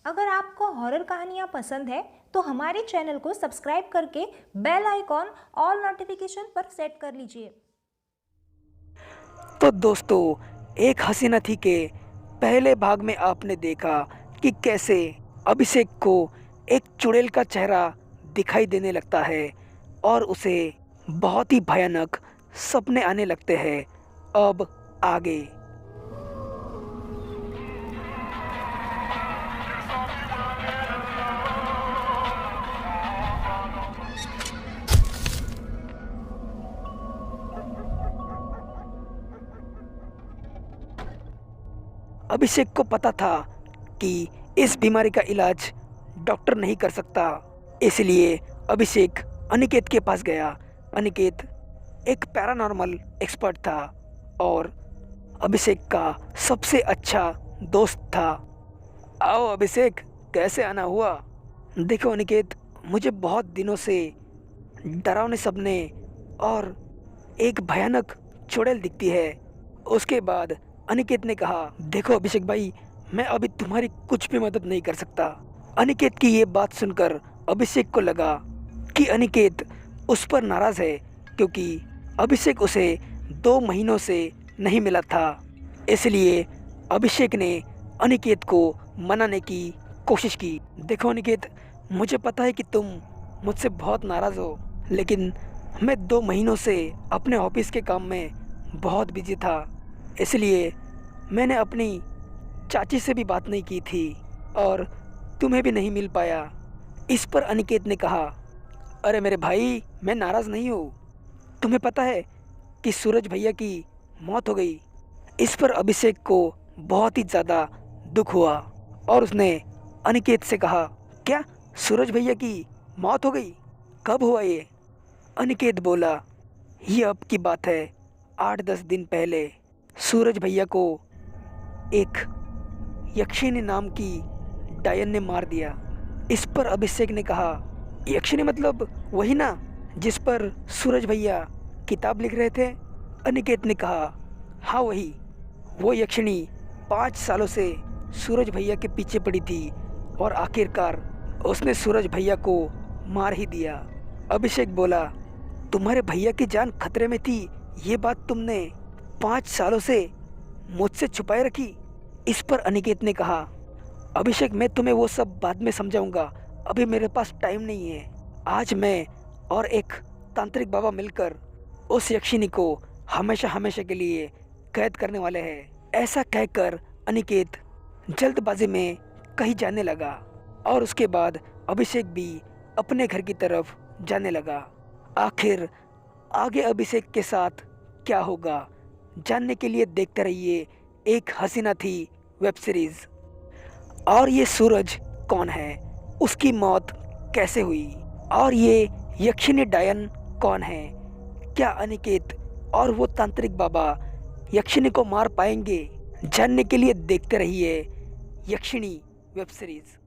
अगर आपको हॉरर कहानियाँ पसंद है तो हमारे चैनल को सब्सक्राइब करके बेल आइकॉन ऑल नोटिफिकेशन पर सेट कर लीजिए। तो दोस्तों, एक हसीना थी के पहले भाग में आपने देखा कि कैसे अभिषेक को एक चुड़ैल का चेहरा दिखाई देने लगता है और उसे बहुत ही भयानक सपने आने लगते हैं। अब आगे। अभिषेक को पता था कि इस बीमारी का इलाज डॉक्टर नहीं कर सकता, इसलिए अभिषेक अनिकेत के पास गया। अनिकेत एक पैरानॉर्मल एक्सपर्ट था और अभिषेक का सबसे अच्छा दोस्त था। आओ अभिषेक, कैसे आना हुआ? देखो अनिकेत, मुझे बहुत दिनों से डरावने सपने और एक भयानक चुड़ैल दिखती है। उसके बाद अनिकेत ने कहा, देखो अभिषेक भाई, मैं अभी तुम्हारी कुछ भी मदद नहीं कर सकता। अनिकेत की ये बात सुनकर अभिषेक को लगा कि अनिकेत उस पर नाराज है, क्योंकि अभिषेक उसे 2 महीनों से नहीं मिला था। इसलिए अभिषेक ने अनिकेत को मनाने की कोशिश की। देखो अनिकेत, मुझे पता है कि तुम मुझसे बहुत नाराज़ हो, लेकिन मैं 2 महीनों से अपने ऑफिस के काम में बहुत बिजी था, इसलिए मैंने अपनी चाची से भी बात नहीं की थी और तुम्हें भी नहीं मिल पाया। इस पर अनिकेत ने कहा, अरे मेरे भाई, मैं नाराज़ नहीं हूँ। तुम्हें पता है कि सूरज भैया की मौत हो गई। इस पर अभिषेक को बहुत ही ज़्यादा दुख हुआ और उसने अनिकेत से कहा, क्या सूरज भैया की मौत हो गई? कब हुआ ये? अनिकेत बोला, ये अब की बात है, 8-10 दिन पहले सूरज भैया को एक यक्षिनी नाम की डायन ने मार दिया। इस पर अभिषेक ने कहा, यक्षिनी मतलब वही ना जिस पर सूरज भैया किताब लिख रहे थे? अनिकेत ने कहा, हाँ वही। वो यक्षिणी 5 सालों से सूरज भैया के पीछे पड़ी थी और आखिरकार उसने सूरज भैया को मार ही दिया। अभिषेक बोला, तुम्हारे भैया की जान खतरे में थी, ये बात तुमने 5 सालों से मुझसे छुपाए रखी? इस पर अनिकेत ने कहा, अभिषेक मैं तुम्हें वो सब बाद में समझाऊंगा, अभी मेरे पास टाइम नहीं है। आज मैं और एक तांत्रिक बाबा मिलकर उस यक्षिणी को हमेशा हमेशा के लिए कैद करने वाले हैं। ऐसा कहकर अनिकेत जल्दबाजी में कहीं जाने लगा और उसके बाद अभिषेक भी अपने घर की तरफ जाने लगा। आखिर आगे अभिषेक के साथ क्या होगा, जानने के लिए देखते रहिए एक हसीना थी वेब सीरीज। और ये सूरज कौन है, उसकी मौत कैसे हुई, और ये यक्षिणी डायन कौन है? क्या अनिकेत और वो तांत्रिक बाबा यक्षिणी को मार पाएंगे? जानने के लिए देखते रहिए यक्षिणी वेब सीरीज।